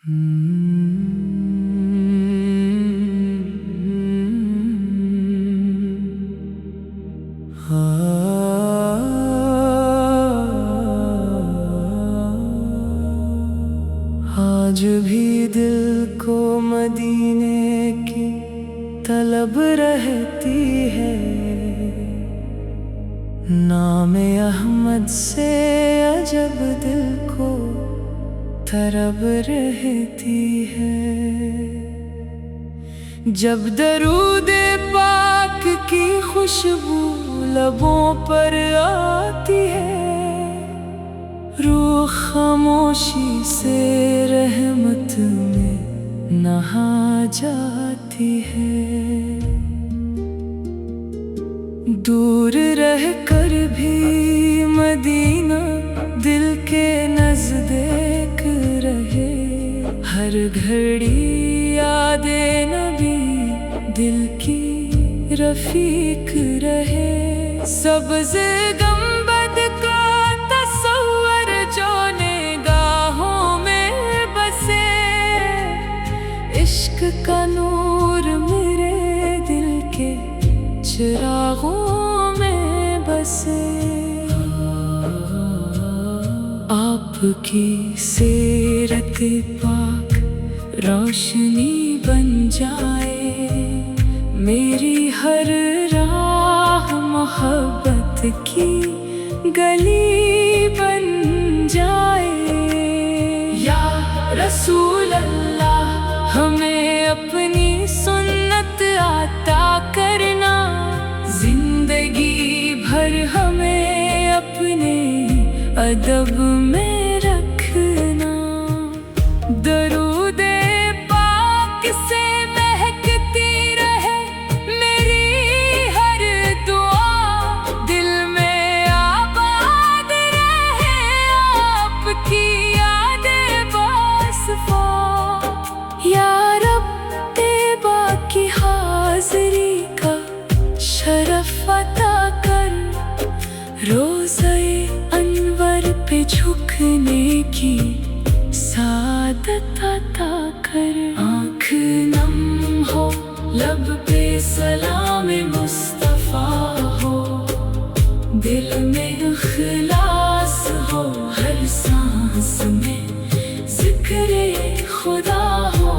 آج بھی دل کو مدینے کی طلب رہتی ہے، نام احمد سے عجب دل کو طرب رہتی ہے۔ جب درود پاک کی خوشبو لبوں پر آتی ہے، روح خاموشی سے رحمت میں نہا جاتی ہے۔ دور رہ کر بھی مدینہ دل کے نزدیک رہے، ہر گھڑی یاد نبی دل کی رفیق رہے۔ سبز گنبد کا تصور جو نگاہوں میں بسے، عشق کا نور میرے دل کے چراغوں میں بسے۔ آپ کی سیرت پاک روشنی بن جائے، میری ہر راہ محبت کی گلی بن جائے۔ یا رسول اللہ، ہمیں اپنی سنت عطا کرنا، زندگی بھر ہمیں اپنے ادب میں رکھنا۔ درود پاک سے مہکتی رہے میری ہر دعا، دل میں آباد رہے آپ کی یاد باصفا۔ یا رب طیبہ کی حاضری کا شرف عطا کر، روضہ انور پہ جھکنے کی سعادت عطا کر۔ آنکھ نم ہو، لب پہ سلام مصطفیٰ ہو، دل میں اخلاص ہو، ہر سانس میں ذکر خدا ہو۔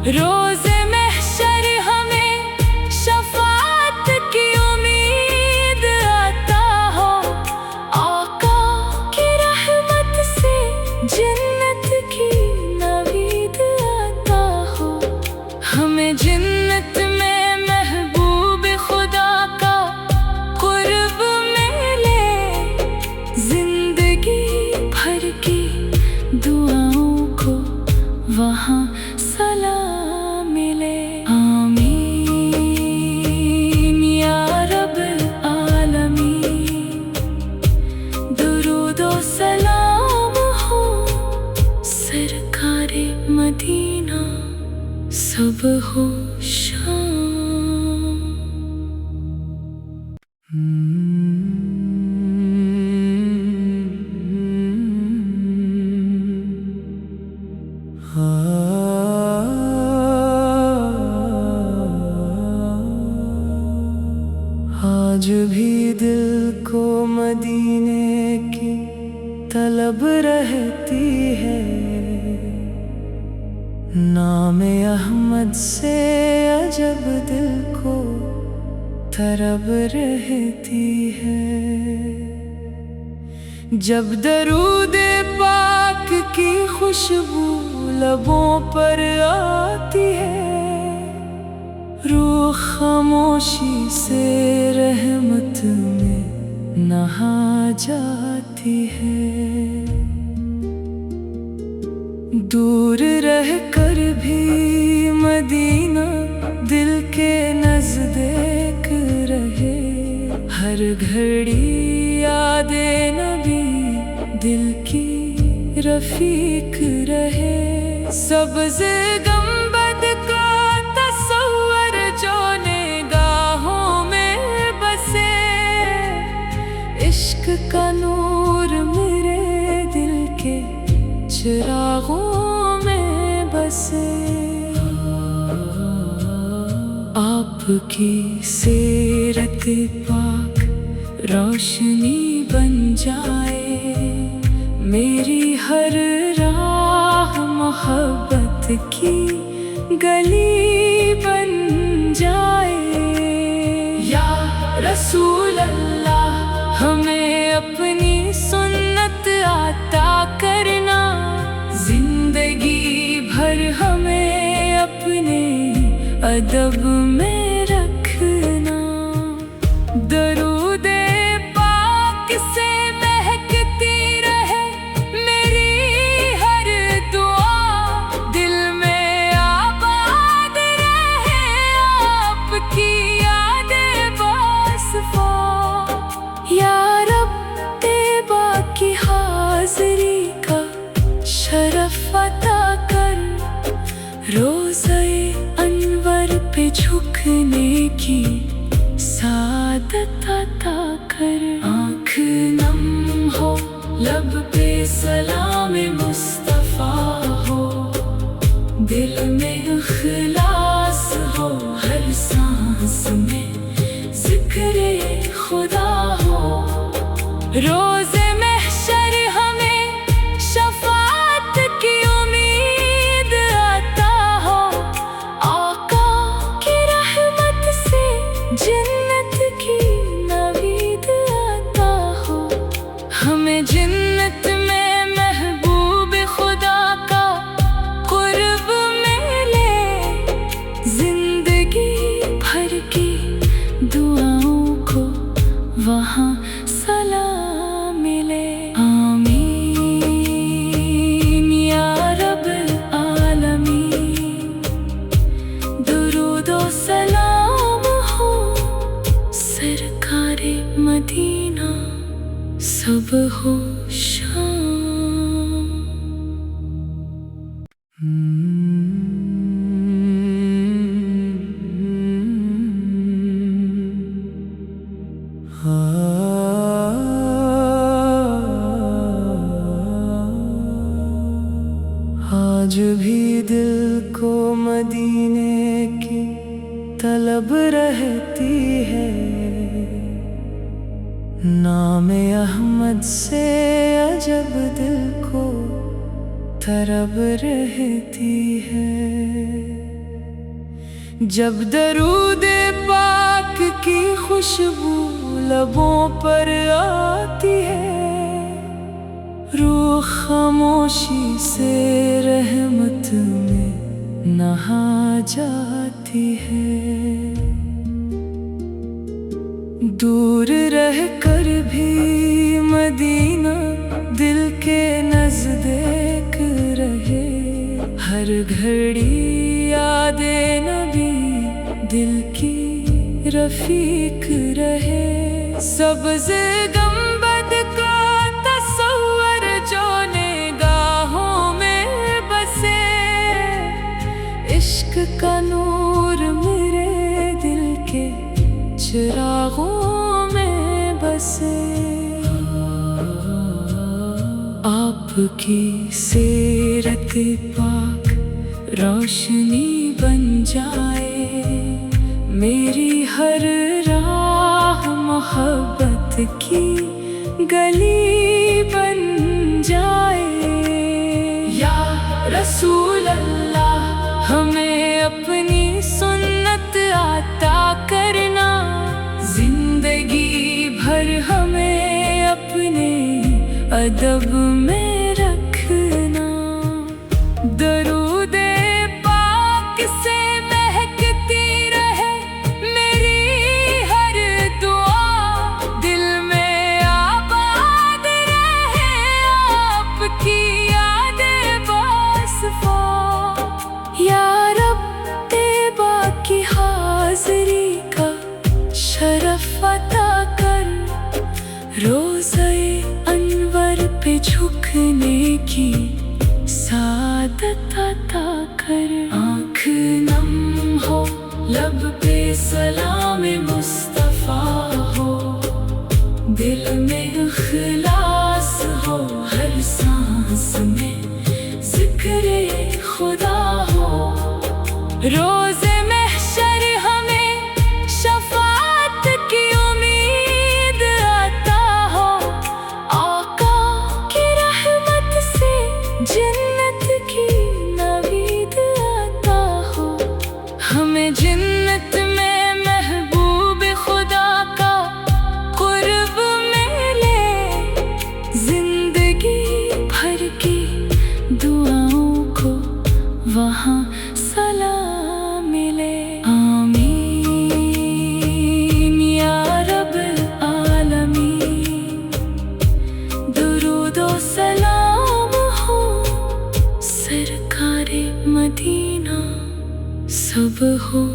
روز محشر ہمیں شفاعت کی امید عطا ہو، آقا کی رحمت سے جنت کی نوید عطا ہو۔ ہمیں جنت میں محبوب خدا کا قرب ملے، زندگی بھر کی دعاؤں کو وہاں سلام ملے۔ آمین یا رب العالمین۔ درود و سلام ہو سرکار مدینہ، صبح و شام۔ آج بھی دل کو مدینے کی طلب رہتی ہے، نام احمد سے عجب دل کو طرب رہتی ہے۔ جب درود پاک کی خوشبو لبوں پر آتی ہے، روح خاموشی سے رحمت میں نہا جاتی ہے۔ دور رہ کر بھی مدینہ دل کے نزدیک رہے، ہر گھڑی یاد نبی دل کی رفیق رہے۔ سبز گنبد کا تصور جو نگاہوں میں بسے، عشق کا نور میرے دل کے چراغوں میں बसे। आप की सीरत पाक रोशनी बन जाए, मेरी हर राह मोहब्बत की गली बन जाए। या रसूल अल्लाह हमें अपनी सुन्नत आता करना, जिंदगी भर हमें अपने अदब में रखना। दरूद पाक से महकती रहे मेरी हर दुआ, दिल में आबाद रहे आपकी यादें बासफा। या रब तेबा की हाज़री का शरफ अता कर, रोज़े अनवर पे झुकने की सादत अता कर। आँख नम हो, लब पे सलाम मुस्तफ़ा हो, दिल में इख़लास हो, हर सांस में ज़िक्र खुदा हो। रोज़े महशर हमें शफ़ाअत की उम्मीद आता हो, आका की रहमत से जन्नत की नवीद आता हो। हमें जन्नत में महबूब खुदा का कुर्ब मिले, जिंदगी भर की दुआओं को वहाँ सलाम मिले। आमीन या रब्बल आलमीन। दुरूदो सलाम हो सरकारे मदीना, सब हो शाम। आज भी दिल को मदीने की तलब रहती है, नाम अहमद से अजब दिल को तरब रहती है। जब दरूद पाक की खुशबू लबों पर आती है, रूह खामोशी से रहमत में नहा जाती है। दूर रह कर भी मदीना दिल के नज़दीक रहे, हर घड़ी यादे नबी दिल की रफीक रहे। सब्ज़ गंबद का तस्वर जो निगाहों में बसे, इश्क का नूर मेरे दिल के चिरागों में बसे। आपकी सीरत पाक रोशनी बन जाए, मेरी हर राह मोहब्बत की गली बन जाए। या रसूल अल्लाह हमें अपनी सुन्नत आता करना, जिंदगी भर हमें अपने अदब में रखना। दरूद पाक से महकती रहे मेरी हर दुआ, दिल में आबाद रहे आपकी यादें बासफा। या रब तेबा की हाज़री का शरफ अता कर, रोज़े अनवर पे झुकने की सादत अता कर। आँख नम हो, लब पे सलाम मुस्तफ़ा हो, दिल में इख़लास हो, हर सांस में ज़िक्र खुदा हो। وہاں سلام ملے۔ آمین یا رب العالمین، درود و سلام ہو سرکار مدینہ، سب ہو